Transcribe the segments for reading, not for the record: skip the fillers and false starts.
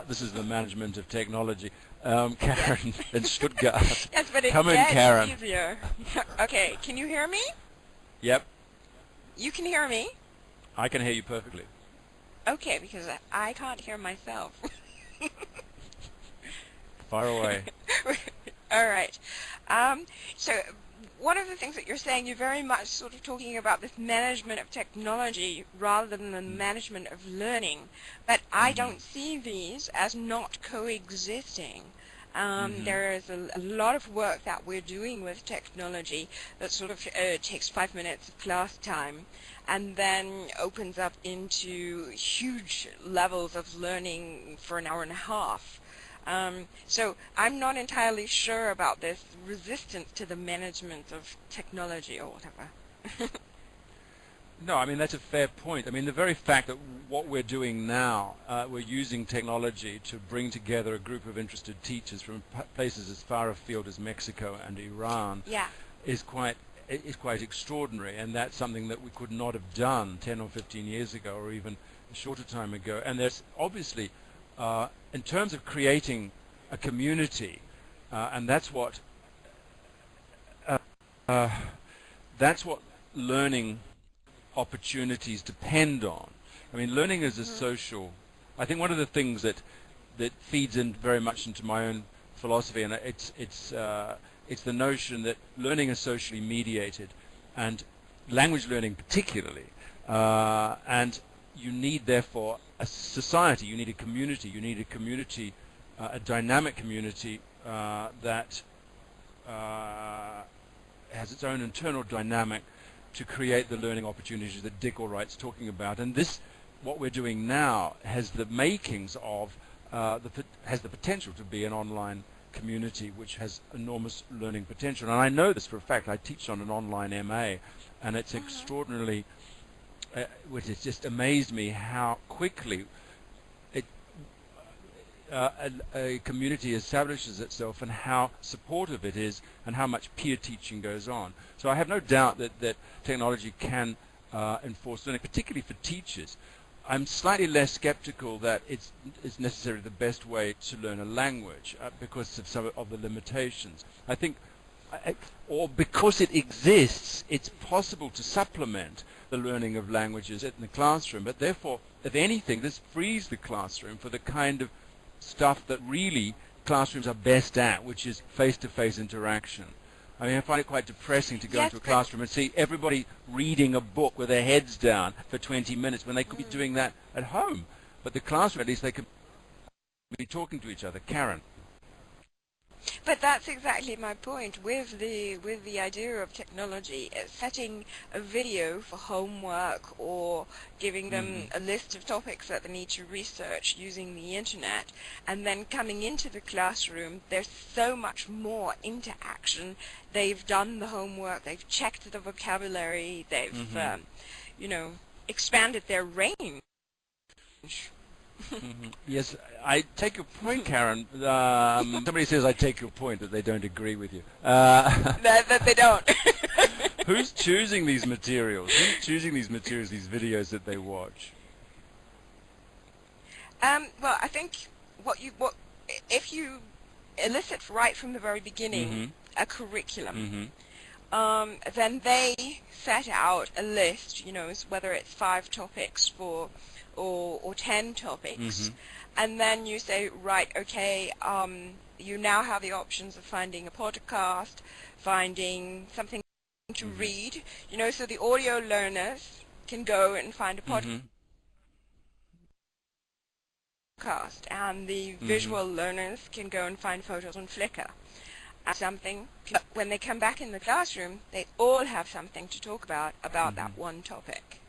This is the management of technology. Karen in Stuttgart. Yes, but it Come in, gets Karen. easier. Okay, can you hear me? Yep, You can hear me? I can hear you perfectly. Okay, because I can't hear myself. Far away. All right. So one of the things that you're saying, you're very much sort of talking about this management of technology rather than the management of learning. But I don't see these as not coexisting. There is a lot of work that we're doing with technology that sort of takes 5 minutes of class time and then opens up into huge levels of learning for an hour and a half. So I'm not entirely sure about this resistance to the management of technology or whatever. No, I mean, that's a fair point. I mean, the very fact that what we're doing now, we're using technology to bring together a group of interested teachers from places as far afield as Mexico and Iran is quite extraordinary, and that's something that we could not have done 10 or 15 years ago or even a shorter time ago. And there's obviously, in terms of creating a community, and that's what learning opportunities depend on. I mean, learning is a social. I think one of the things that feeds in very much into my own philosophy, and it's the notion that learning is socially mediated, and language learning particularly, and you need therefore a society, you need a community, a dynamic community that has its own internal dynamic to create the learning opportunities that Dick Allwright's talking about. And this, what we're doing now, has the makings of, has the potential to be an online community which has enormous learning potential. And I know this for a fact. I teach on an online MA, and it's extraordinarily, which has just amazed me how quickly a community establishes itself and how supportive it is and how much peer teaching goes on. So I have no doubt that technology can enforce learning, particularly for teachers. I'm slightly less skeptical that it's necessarily the best way to learn a language because of some of the limitations. I think, or because it exists, it's possible to supplement the learning of languages in the classroom, but therefore, if anything, this frees the classroom for the kind of stuff that really classrooms are best at, which is face-to-face interaction. I mean, I find it quite depressing to go into a classroom and see everybody reading a book with their heads down for 20 minutes when they could be doing that at home. But the classroom, at least, they could be talking to each other. Karen. But that's exactly my point with the idea of technology. Setting a video for homework or giving them a list of topics that they need to research using the internet, and then coming into the classroom, there's so much more interaction. They've done the homework, they've checked the vocabulary, they've expanded their range. Yes, I take your point, Karen. Somebody says I take your point, that they don't agree with you. That they don't. Who's choosing these materials? Who's choosing these materials, these videos that they watch? Well, I think if you elicit right from the very beginning a curriculum, then they set out a list, whether it's 5 topics or 10 topics, and then you say, right, okay, you now have the options of finding a podcast, finding something to read, so the audio learners can go and find a podcast, and the visual learners can go and find photos on Flickr. When they come back in the classroom, they all have something to talk about that one topic,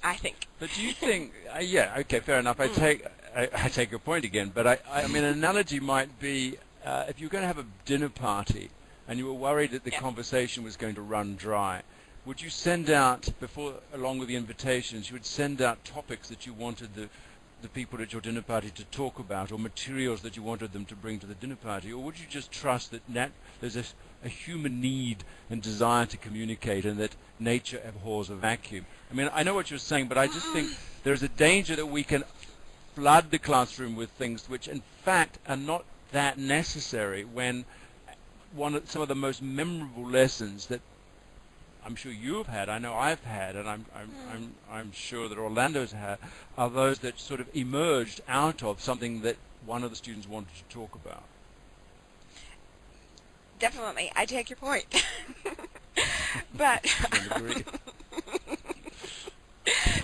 I think. But do you think? Yeah, okay, fair enough. I take your point again. But I mean, an analogy might be if you're going to have a dinner party and you were worried that the conversation was going to run dry, would you send out along with the invitations, you would send out topics that you wanted the people at your dinner party to talk about, or materials that you wanted them to bring to the dinner party, or would you just trust that there's a human need and desire to communicate, and that nature abhors a vacuum? I mean, I know what you're saying, but I just think there's a danger that we can flood the classroom with things which in fact are not that necessary, when some of the most memorable lessons that I'm sure you've had, I know I've had, and I'm sure that Orlando's had, are those that sort of emerged out of something that one of the students wanted to talk about. Definitely, I take your point. But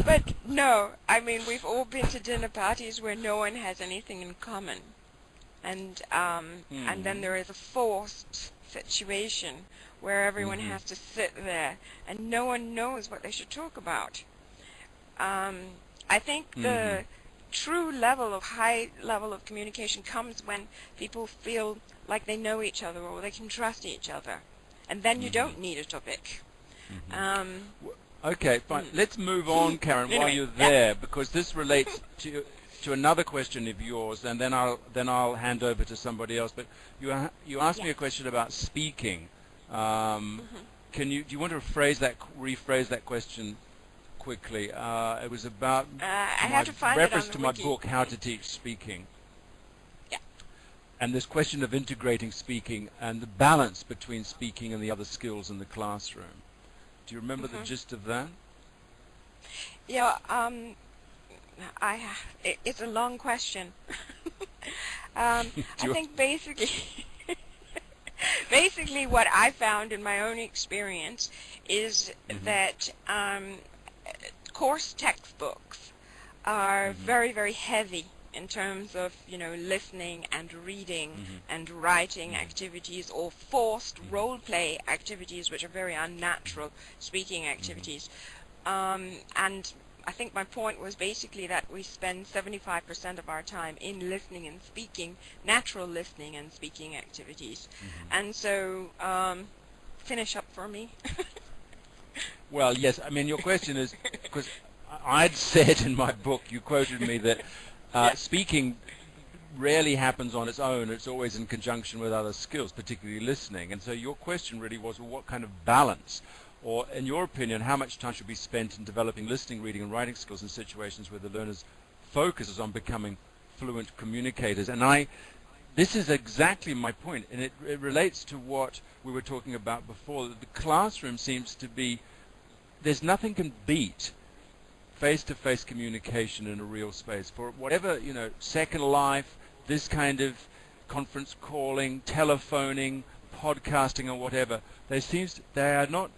but no, I mean, we've all been to dinner parties where no one has anything in common, and then there is a forced situation where everyone has to sit there and no one knows what they should talk about. I think the true high level of communication comes when people feel like they know each other or they can trust each other, and then you don't need a topic. Okay, fine. Let's move on, Karen, while you're there, because this relates to another question of yours, and then I'll hand over to somebody else. But you asked me a question about speaking. Do you want to rephrase that question quickly? It was about reference to my book, How to Teach Speaking. Yeah. And this question of integrating speaking and the balance between speaking and the other skills in the classroom. Do you remember the gist of that? Yeah, it's a long question. I think basically what I found in my own experience is that course textbooks are very, very heavy in terms of, listening and reading and writing activities, or forced role-play activities, which are very unnatural speaking activities. And I think my point was basically that we spend 75% of our time in listening and speaking, natural listening and speaking activities. And so, finish up for me. Well, yes, I mean, your question is, because I'd said in my book, you quoted me, that speaking rarely happens on its own. It's always in conjunction with other skills, particularly listening. And so your question really was, well, what kind of balance, or in your opinion, how much time should be spent in developing listening, reading, and writing skills in situations where the learner's focus is on becoming fluent communicators? And this is exactly my point, and it relates to what we were talking about before. That the classroom seems to be, there's nothing can beat face-to-face communication in a real space. For whatever, Second Life, this kind of conference calling, telephoning, podcasting, or whatever, they are not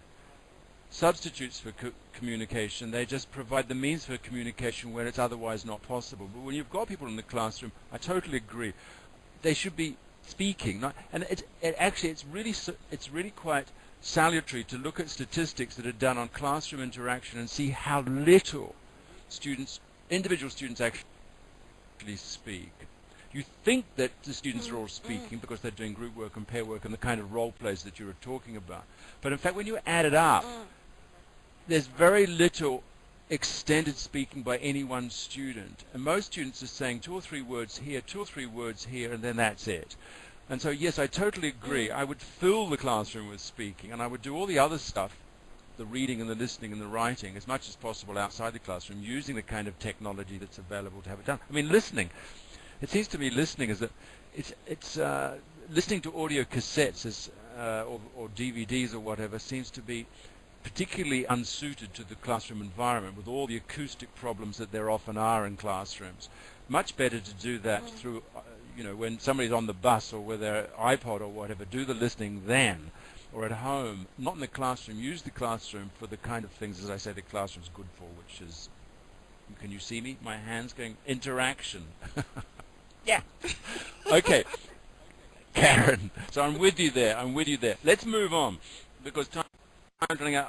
substitutes for communication. They just provide the means for communication when it's otherwise not possible. But when you've got people in the classroom, I totally agree. They should be speaking, and it's really quite salutary to look at statistics that are done on classroom interaction and see how little individual students actually speak. You think that the students are all speaking because they're doing group work and pair work and the kind of role plays that you were talking about. But in fact, when you add it up, there's very little extended speaking by any one student. And most students are saying 2 or 3 words here, 2 or 3 words here, and then that's it. And so, yes, I totally agree. I would fill the classroom with speaking, and I would do all the other stuff, the reading and the listening and the writing, as much as possible outside the classroom, using the kind of technology that's available to have it done. I mean, listening. It seems to me listening is that it's listening to audio cassettes or DVDs or whatever seems to be particularly unsuited to the classroom environment, with all the acoustic problems that there often are in classrooms. Much better to do that through, when somebody's on the bus or with their iPod or whatever, do the listening then, or at home, not in the classroom. Use the classroom for the kind of things, as I say, the classroom's good for, which is, can you see me? My hands going, interaction. Yeah. Okay. Karen, so I'm with you there. Let's move on, because time's running out.